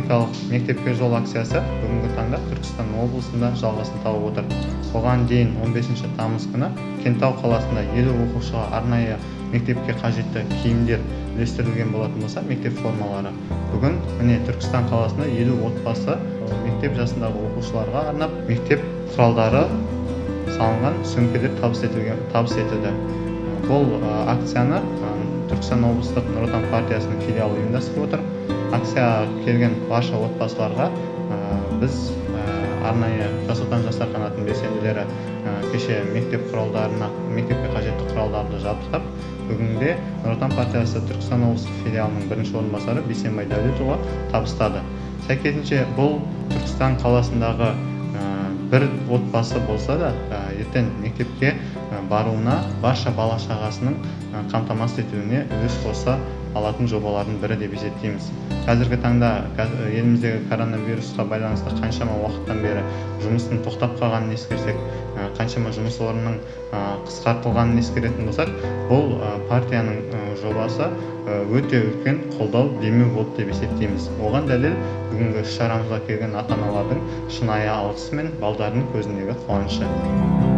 республикалық мектепке жол акциясы бүгінгі таңда Түркістан облысында жалғасын тауып отыр. Оған дейін 15 тамыз күні Кентау қаласында 50 оқушыға арнайы мектепке қажетті киімдер үлестірілген болатын болса, мектеп формалары. Бүгін міне Түркістан қаласында 50 отбасы мектеп жасындағы оқушыларға арнап мектеп құралдары салынған сөмкелер табыс етілді. Бұл акцияны Түркістан облыстық Нұр Отан партиясының филиалы ұйымдастырып отыр. Акцияға келген барша отбасыларға біз арнайы Жас Отан жастар қанатының белсенділері кеше мектепке қажетті құралдарды жабдықтап, бүгінде Нұр Отан партиясы Түркістан облыстық филиалының бірінші орынбасары Бейсенбай Дәулетұлы табыстады. Сәйкесінше бұл Түркістан қаласындағы бір отбасы болса да, ертең мектепке баруына барша бала шағасының қамтамасыз етуіне үлес қоса алатын жобалардың бірі деп есептейміз. Қазіргі таңда еліміздегі коронавирусқа байланысты қаншама уақыттан бері жұмыстың тоқтап қалғанын ескерсек, қаншама жұмыс орнының қысқартылғанын ескеретін болсақ, бұл партияның жобасы өте үлкен қолдау демеу болды деп есептейміз. Оған дәлел бүгінгі шарамызға келген ата-аналардың шынайы алғысы мен балдардың көзіндегі қуанышы.